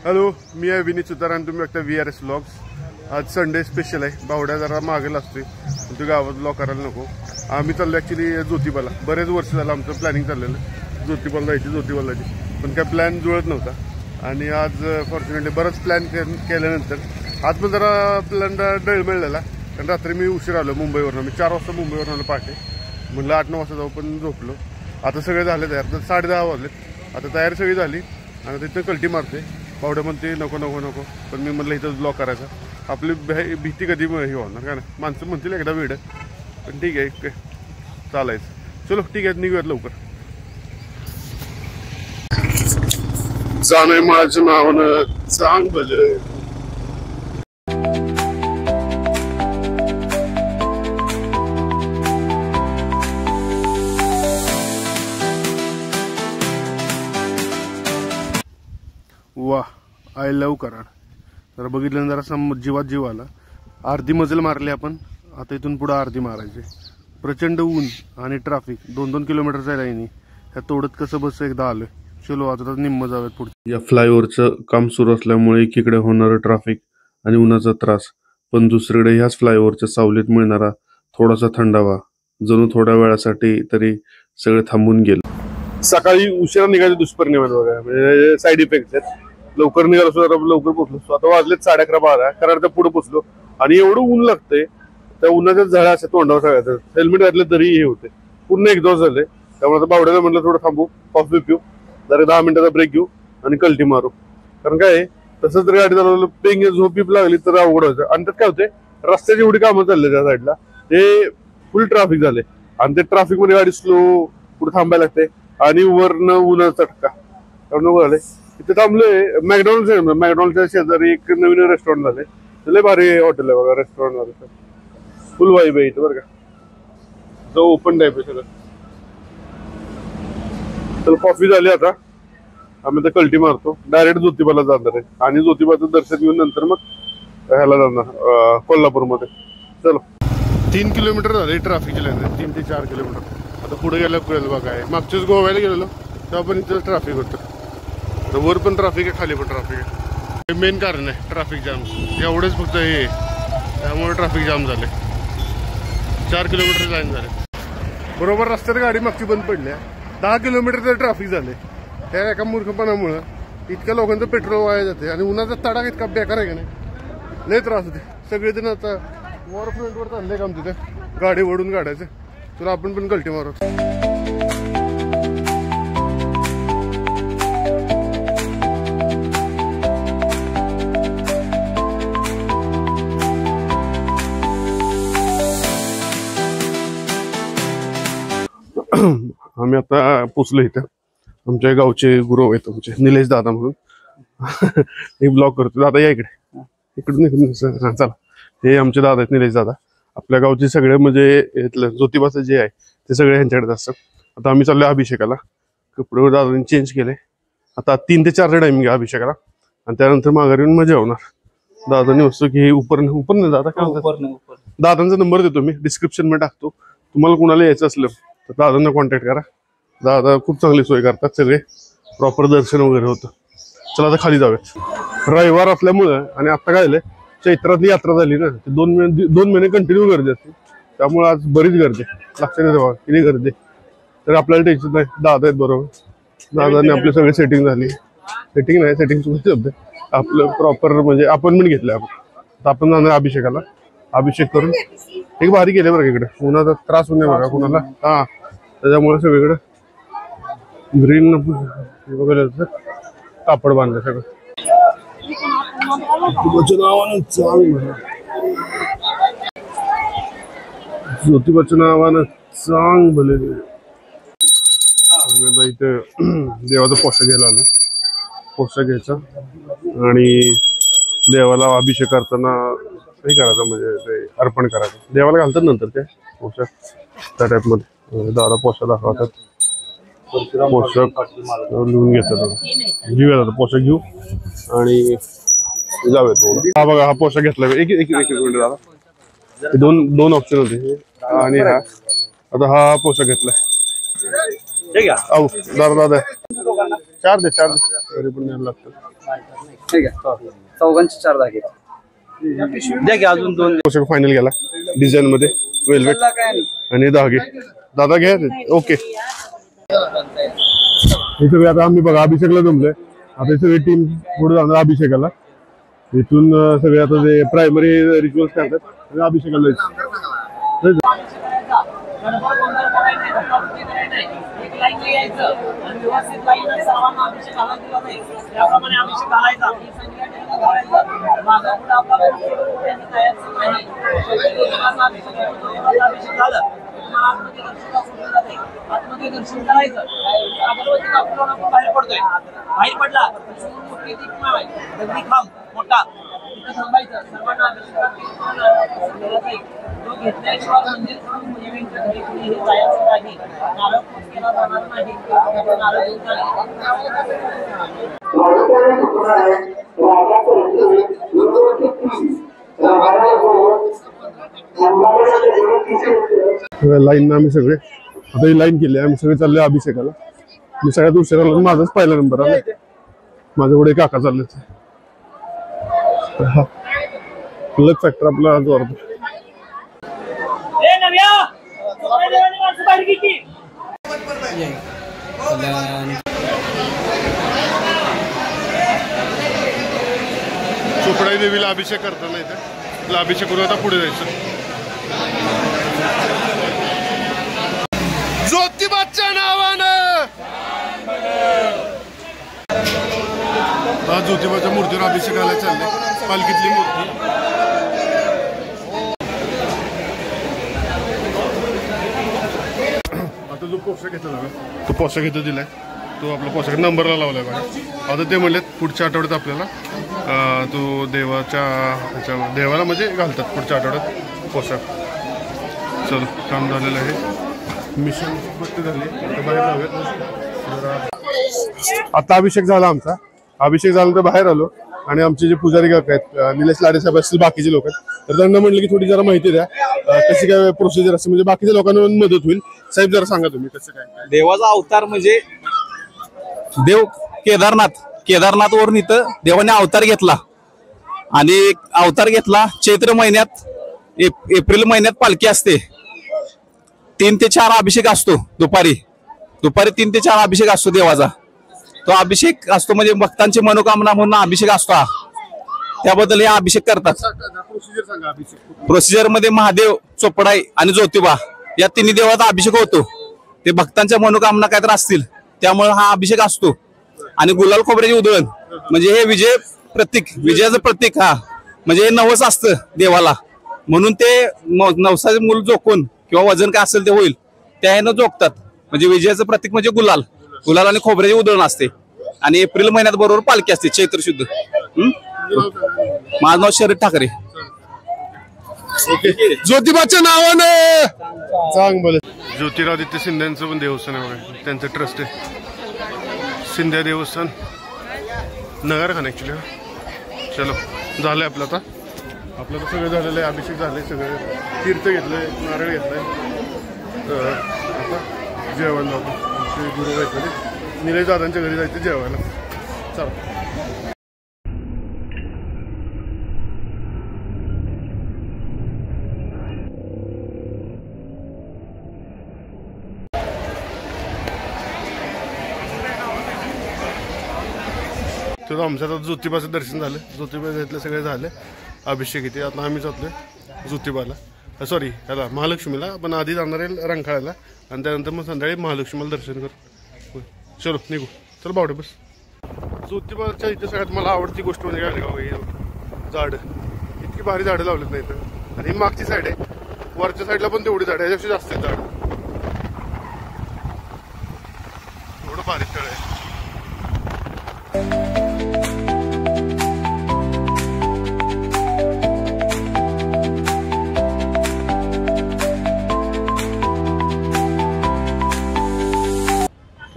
Hello, मी आहे विनीत सुतार आणि तुम्ही बघता VRS व्लॉग्स. आज संडे स्पेशल आहे. बावड्या जरा मागेल असते पण तू गावात व्लॉग करायला नको. आम्ही चाललो ॲक्च्युली ज्योतिबाला. बरेच वर्ष झालं आमचं प्लॅनिंग चाललेलं ज्योतिबाला जायची, ज्योतिबालाची, पण काय प्लॅन जुळत नव्हता. आणि आज फॉर्च्युनेटली बरंच प्लॅन केल्यानंतर आज पण जरा प्लॅन डळमळलेला. कारण रात्री मी उशीर आलो मुंबईवरून. मी 4 वाजता मुंबईवरून आलो पहाटे. म्हणलं 8-9 वाजता जाऊ, पण झोपलो. आता सगळे झाले तयार, तर 10:30 वाजलेत. आता तयारी सगळी झाली आणि तिथं कल्टी मारते. बावड्या म्हणते नको नको नको, पण मी म्हटलं इथंच ब्लॉक करायचा. आपली भीती कधी हे होणार का नाही. माणसं म्हणतील एकदा वेळ, पण ठीक आहे चालायचं. चलो ठीक आहे, निघूयात लवकर. जाणं माझं नावानं चांग भलं. वा, आय लव्ह कराड. जरा बघितलं जरा जीवात जीव आला. अर्धी मजल मारली आपण, आता इथून पुढे अर्धी मारायची. प्रचंड ऊन आणि ट्रॅफिक 2-2 किलोमीटरचा लाईनी. ह्या तोडत कसं बस एकदा आलोय. चलो आता निम्म जाऊयात पुढे. या फ्लायओव्हरचं काम सुरू असल्यामुळे एकीकडे होणारं ट्रॅफिक आणि उन्हाचा त्रास, पण दुसरीकडे ह्याच फ्लायओव्हरच्या सावलीत मिळणारा थोडासा थंडावा, जणू थोड्या वेळासाठी तरी सगळे थांबून गेलं. सकाळी उशिरा निघायचे दुष्परिणाम आहेत बघा, म्हणजे साईड इफेक्ट आहेत. लवकर निघालो असतो, लवकर पोहोचलो. आता वाजलेत 11:30-12. कराडच्या पुढे पोहोचलो आणि एवढं ऊन लागतंय. त्या उन्हाच्या झळा असं तोंडावर सगळ्याचं. हेल्मेट घातलं तरी हे होते, पूर्ण एक्झॉस्ट झाले. त्यामुळे आता बावड्याला म्हटलं थोडं थांबू, कॉफी पिऊ, जरा 10 मिनिटाचा ब्रेक घेऊ आणि कल्टी मारू. कारण काय तसंच जर गाडी चालवलं पेंग झोप बीप लागली तर अवघड व्हायचं. आणि त्यात काय होते, रस्त्याची एवढी कामं चालले त्या साईडला, ते फुल ट्रॅफिक झाले. आणि ते ट्रॅफिक मध्ये गाडी स्लो पुढे थांबायला लागते आणि वरनं उन्हाचा चटका. त्यामुळे झाले इथे थांबलोय. मॅकडॉनल्ड आहे, मॅकडॉनल्डच्या शेजारी एक नवीन रेस्टॉरंट झाले. लय भारी हॉटेल आहे बघा, रेस्टॉरंट झालं. फुल वाईब आहे इथं बरं का. जो ओपन टाईप आहे सगळं. तर कॉफी झाली. आता आम्ही तर कल्टी मारतो. डायरेक्ट ज्योतिबाला जाणार आहे आणि ज्योतिबाचं दर्शन घेऊन नंतर मग ह्याला जाणार कोल्हापूरमध्ये. चलो 3 किलोमीटर झाले ट्रॅफिक गेल्यानंतर, 3 ते 4 किलोमीटर. आता पुढे गेलं कळेल बघा. काय मागच्याच गोव्याला गेलेलो तेव्हा पण इथं ट्रॅफिक होतं. वर पण ट्रॅफिक आहे, खाली पण ट्रॅफिक आहे. हे मेन कारण आहे ट्रॅफिक जाम. एवढंच फक्त हे, त्यामुळे ट्रॅफिक जाम झाले. 4 किलोमीटर लाईन झाले. बरोबर रस्त्यात गाडी मागची बंद पडल्या. 10 किलोमीटर तर ट्रॅफिक झाले. त्या एका मूर्खपणामुळं इतक्या लोकांचं पेट्रोल वाया जाते. आणि उन्हाचा तडाखा इतका बेकार आहे का नाही, लय त्रास होते. सगळेजण आता वॉरफ्रंटवर चालले काम तिथे गाडी ओढून काढायचं. तुला आपण पण कल्टी मारू. आम्ही आता पोचलो इथं. आमच्या गावचे गुरु आहेत आमचे निलेश दादा म्हणून. एक ब्लॉग करतो. दादा या इकडे, इकडून चला. हे आमचे दादा आहेत निलेश दादा. आपल्या गावचे सगळे म्हणजे इथलं ज्योतिबाचं जे आहे ते सगळे ह्यांच्याकडे असतात. आता आम्ही चाललोय अभिषेकाला. कपडे दादांनी चेंज केले. आता 3 ते 4 टाइमिंग आहे अभिषेकाला आणि त्यानंतर माघारी येऊन मजा होणार. दादांनी वस्तू की उपर नाही दादा काय म्हणतात. दादांचा नंबर देतो मी डिस्क्रिप्शन मध्ये टाकतो. तुम्हाला कुणाला यायचं असलं तर दादांना कॉन्टॅक्ट करा. दादा खूप चांगली सोय करतात. सगळे प्रॉपर दर्शन वगैरे होतं. चला आता खाली जाऊयात. रविवार असल्यामुळं आणि आता काय झालंय, चैत्रातली यात्रा झाली ना, 2 महिने कंटिन्यू गर्दी असते. त्यामुळे आज बरीच गर्दी. लक्षात येते किती गर्दी. तर आपल्याला टेन्शन नाही, दादा आहेत बरोबर. दादाने आपली सगळी सेटिंग झाली. सेटिंग नाही, सेटिंग चुकीचे शब्द. आपलं प्रॉपर म्हणजे अपॉइंटमेंट घेतलं आपण जाणार अभिषेकाला. अभिषेक करून एक भारी केले बरं इकडे. उन्हाचा त्रास होऊ नये बघा कुणाला. हा, त्याच्यामुळे सगळीकडे ग्रीन वगैरे कापड बांधलं सगळं. ज्योतिबाच्या नावानं चांग भले. इथे देवाचा पोशाख घ्यायला आलोय. पोशाख घ्यायचा आणि देवाला अभिषेक करताना हे करायचं, म्हणजे ते अर्पण करायचं. देवाला घालतात नंतर ते पोशाख त्या टाईप मध्ये. दादा पोशाख दाखवतात. पोशाख लिहून घेतात. घेऊया आता पोशाख घेऊ आणि जाऊयात. हा बघा, हा पोशाख घेतला. एक मिनिट दादा. दोन ऑप्शन होते आणि हा आता हा पोशाख घेतलाय. ठीक आहे अहो दादा 4 दे तरी पण न्यायला लागतं. ठीक आहे चौघांचे 4 धागे द्या की अजून 2 पोशाख फायनल गेला डिझाईन मध्ये वेलवेट आणि धागे. दादा घ्या ओके. हे सगळे आता आम्ही बघा अभिषेकला जमलोय. आता ही सगळी टीम पुढे जाणार अभिषेकाला. इथून सगळे आता जे प्रायमरी रिच्युअल्स करतात अभिषेकाला आतमध्ये दर्शन करायचं अगरबत्ती कापून आपण बाहेर पडतोय. बाहेर पडला दगडी खांब मोठा तिथं थांबायचं. सर्वांना तो घेतल्याशिवाय मंदिर सोडून देवींच्या घरी कुणीही जायचं नाही. नारळ पूज केला जाणार नाही. नारळ देऊन लाईन आम्ही सगळे आता ही लाईन केली. आम्ही सगळे चालले अभिषेकाला. मी सगळ्यात उशिरा आलो. माझाच पहिला नंबर आला. माझ्या पुढे काका चालले. लक फॅक्टर आपला जोर. चोपडाई देवीला अभिषेक करताना इथे अभिषेक करून आता पुढे जायचं. ज्योतिबाच्या नावानं ज्योतिबाच्या मूर्तीवर अभिषेकाला चालले. पालखीतली मूर्ती आता जो पोशाख घेतला तो पोशाख इथं दिलाय. तो आपला पोशाख नंबरला लावलाय बघा. आता ते म्हणलेत पुढच्या आठवड्यात आपल्याला तो देवाला म्हणजे घालतात पुढच्या आठवड्यात पोशाख. चल काम झालेलं आहे. मिशन फक्त झाले बाहेर जाऊयात. आता अभिषेक झाला आमचा. अभिषेक झाल्यानंतर बाहेर आलो आणि आमचे जे पुजारी काका आहेत निलेश लाडे साहेब असतील बाकीचे लोक आहेत तर त्यांना म्हटलं की थोडी जरा माहिती द्या कशी काय प्रोसिजर असते म्हणजे बाकीच्या लोकांना मदत होईल. साहेब जरा सांगा तुम्ही कसं काय. देवाचा अवतार म्हणजे देव केदारनाथवरून इथं देवाने अवतार घेतला आणि अवतार घेतला. चैत्र महिन्यात एप्रिल महिन्यात पालखी असते. 3 ते 4 अभिषेक असतो. दुपारी 3 ते 4 अभिषेक असतो देवाचा. तो अभिषेक असतो म्हणजे भक्तांची मनोकामना म्हणून अभिषेक असतो. त्याबद्दल हे अभिषेक करतात. प्रोसिजर मध्ये महादेव, चोपडाई आणि ज्योतिबा या 3 देवाचा अभिषेक होतो. ते भक्तांच्या मनोकामना काहीतरी असतील त्यामुळे हा अभिषेक असतो. आणि गुलाल खोबऱ्याची उधळण म्हणजे हे विजयाचं प्रतीक. हा म्हणजे हे नवस असतं देवाला म्हणून ते नवसाचे मूल जोखून किंवा वजन काय असेल ते होईल त्या ह्यानं जोखतात. म्हणजे विजयाचं प्रतीक म्हणजे गुलाल आणि खोबऱ्याची उधळण असते. आणि एप्रिल महिन्यात बरोबर पालखी असते चैत्र शुद्ध. माझं नाव शरद ठाकरे. ज्योतिबाच्या नावानं सांग बोल. ज्योतिरादित्य शिंदेचं पण देवस्थान आहे बघा. त्यांचं ट्रस्ट आहे शिंदे देवस्थान नगरखाना ऍक्च्युली. चलो झालंय आपलं आता. आपलं तर सगळं झालेलं आहे. अभिषेक झाले सगळं. तीर्थ घेतलंय, नारळ घेतलंय. आता जेवण जातो. आमचे गुरु आहेत निलेश दादांच्या घरी जायचं जेवायला. चला तर आमचं आता ज्योतिबाचं दर्शन झालं. ज्योतिबा घेतलं सगळे झाले. अभिषेक इथे आता आम्ही जातोय ज्योतिबाला सॉरी ह्याला महालक्ष्मीला. पण आधी जाणार आहे रंकाळ्याला आणि त्यानंतर मग संध्याकाळी महालक्ष्मीला दर्शन करू. चलो निघू. चल बावडे बस. ज्योतिबाच्या इथे सगळ्यात मला आवडती गोष्ट म्हणजे गाडगाव झाडं. इतकी भारी झाडं लावलीत नाही तर. आणि मागची साईड आहे. वरच्या साईडला पण तेवढी झाडं आहे. ह्याच्यापेक्षा जास्त आहेत झाडं. एवढं भारी स्थळ आहे.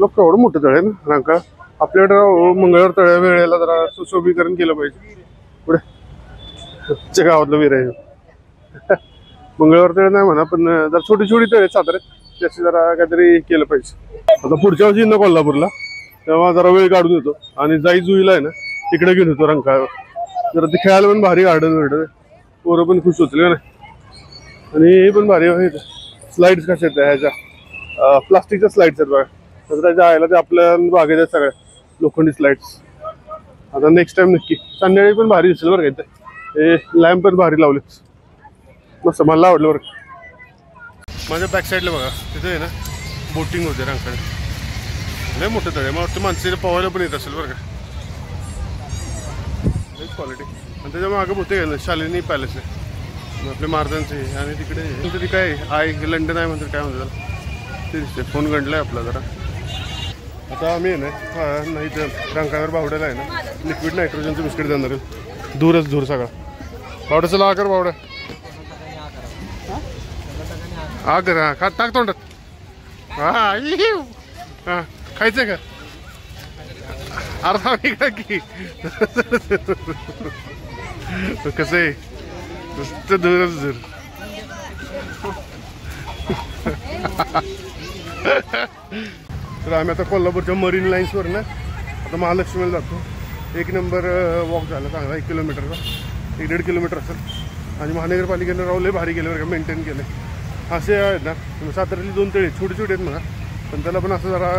लोक एवढं मोठं तळ आहे ना रंकाळा. आपल्याकडे मंगळवार तळ्या वेळेला जरा सुशोभीकरण केलं पाहिजे. पुढे गावातलं विराय मंगळवार तळ नाही म्हणा पण जरा छोटी छोटी तळे साताऱ्यात त्याची जरा काहीतरी केलं पाहिजे. आता पुढच्या वर्षी ना कोल्हापूरला तेव्हा जरा वेळ काढून येतो आणि जाई जुईला आहे ना तिकडे घेऊन येतो रंकाळ्यावर. जरा ते खेळायला पण भारी गार्डन पोरं पण खुश होतील का नाही. आणि हे पण भारी आहे स्लाइड्स कशा आहेत ह्याच्या प्लास्टिकच्या स्लाइड्स आहेत बघा. तर त्याच्या आयला ते आपल्या बागेत आहेत सगळ्या लोखंडी स्लाइड्स. आता नेक्स्ट टाइम नक्की संध्याकाळी पण भारी दिसेल बरं का. हे लॅम्प पण भारी लावलेत मस्त मला आवडलं बरं. माझ्या बॅक साईडला बघा तिथे आहे ना बोटिंग होते रंकाळ्यात. लय मोठं तळे मला वाटतं माणसाला पोहायला पण येत असेल बरं का. क्वालिटी आणि त्याच्या मागं होते ना शालिनी पॅलेस आहे आपल्या महाराजांचे. आणि तिकडे तरी काय आहे लंडन आहे म्हणतात काय म्हणतात ते दिसते. फोन गंडलाय आपला जरा. आता आम्ही आहे ना नाही तर रंकाळ्यावर बावड्याला आहे ना लिक्विड नायट्रोजनचं बिस्किट देणार आहे. दूरच दूर सगळा. बावड्याचं ला कर बावड्या हा कर हा खा टाक तोंडात. हा हा खायचं का अर्धा मी का की कसं आहे नुसतं दूरच दूर. तर आम्ही आता कोल्हापूरच्या मरीन लाईन्सवर ना आता महालक्ष्मीला जातो. एक नंबर वॉक झाला चांगला 1 किलोमीटरचा 1.5 किलोमीटर असेल. आणि महानगरपालिकेने रावले भारी केले बरं का मेंटेन केले. असे आहेत ना साताऱ्यातली 2 तळे छोटे छोटे आहेत म्हणा पण त्याला पण असं जरा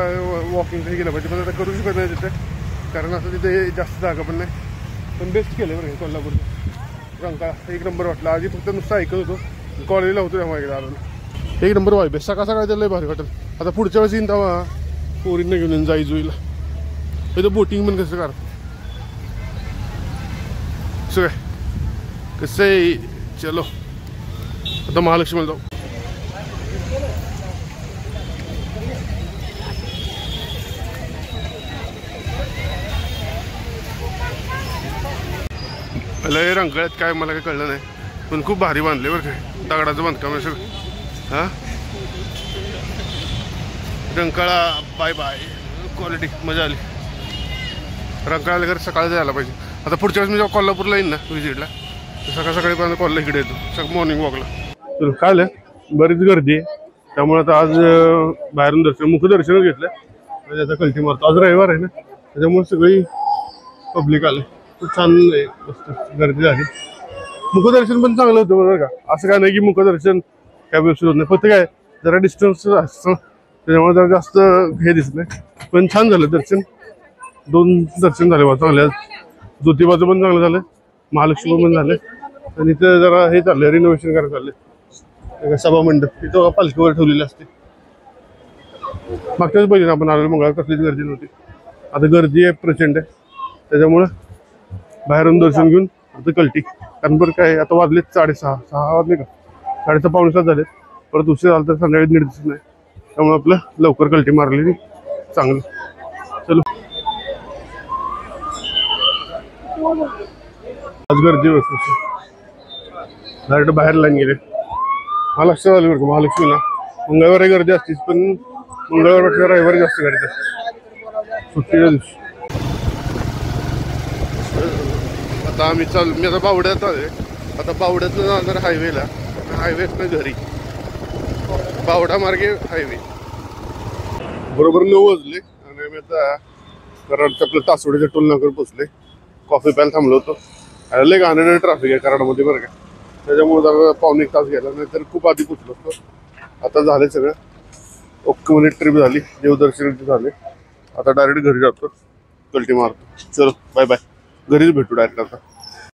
वॉकिंग काही केलं पाहिजे. पण आता करू शकत नाही तिथे कारण असं तिथे जास्त जागा पण नाही. पण बेस्ट केलं बरं कोल्हापूरचं रंकाळा. एक नंबर वाटला. आधी फक्त नुसतं ऐकत होतो कॉलेजला होतो तेव्हा एकदा आलो. एक नंबर वाईब आहे. सकाळ सकाळी त्याला भारी वाटेल. आता पुढच्या वेळेस येईन तेव्हा पोरींना घेऊन येईन जाई जुईला. इथं बोटिंग पण कसं करतात सगळं कसं आहे. चलो आता महालक्ष्मीला जाऊ. लय रंकाळ्यात काय मला काही कळलं नाही पण खूप भारी बांधले बरं काय. दगडाचं बांधकाम आहे सगळं. हा रंकाळा बाय बाय क्वालिटी मजा आली. रंकाळ्याला घर सकाळी जायला पाहिजे. आता पुढच्या वेळेस मी जेव्हा कोल्हापूरला येईन ना व्हिजिटला तर सकाळ सकाळीपर्यंत कॉलला इकडे येतो मॉर्निंग वॉकला. तर काय आलं बरीच गर्दी आहे त्यामुळे आता आज बाहेरून मुखदर्शनच घेतलं म्हणजे आता कल्टी मारतो. आज रविवार आहे ना त्याच्यामुळे सगळी पब्लिक आलं. खूप छान गर्दी झाली. मुखदर्शन पण चांगलं होतं बरं का. असं काय नाही की मुखदर्शन काय व्यवस्थित होत नाही फक्त काय जरा डिस्टन्स असतं त्याच्यामुळे जरा जास्त हे दिसत नाही. पण छान झालं दर्शन. 2 दर्शन झाले बा चांगले. ज्योतिबाचं पण चांगलं झालं महालक्ष्मी पण झालं. आणि इथं जरा हे चाललंय रिनोव्हेशन करायला चाललंय सभा मंडप. तिथं पालखीवर ठेवलेली असते. मागच्याच पाहिजे आपण आलेलो मंगळवार कसलीच गर्दी नव्हती. आता गर्दी आहे प्रचंड आहे त्याच्यामुळं बाहेरून दर्शन घेऊन आता कल्टी. कारण बरं काय आता वाजलेत 6:30 वाजले का 6:30 पावणे 7 झाले. परत उशीर झाला तर संध्याकाळी नीट दिसत नाही त्यामुळे आपलं लवकर कल्टी मारलेली चांगलं. चलो आज गर्दी डायरेक्ट बाहेर लाईन गेले. महालक्ष्मी झाली बरं का. महालक्ष्मीला मंगळवारी गर्दी असतीच पण मंगळवारपेक्षा रविवारी जास्त गर्दी असते सुट्टीच्या दिवशी. आता आम्ही मी आता बावड्यात आहे. आता बावड्यातनं जाणार हायवेला हायवेतनं घरी बावडा मार्गे हायवे. बरोबर 9 वाजले आणि आम्ही आता कराडच्या आपल्या तासवडीच्या टोल नाक्यावर पोचले. कॉफी प्यायला थांबलो होतो. लय घाणेरडं ट्रॅफिक आहे कराडमध्ये बरं का. त्याच्यामुळे जरा पावणे 1 तास गेला नाही तर खूप आधी पोचलो असतो. आता झाले सगळं ओके म्हणजे ट्रिप झाली. देवदर्शन झाले. आता डायरेक्ट घरी जातो कल्टी मारतो. चलो बाय बाय. घरीच भेटू डायरेक्ट आता.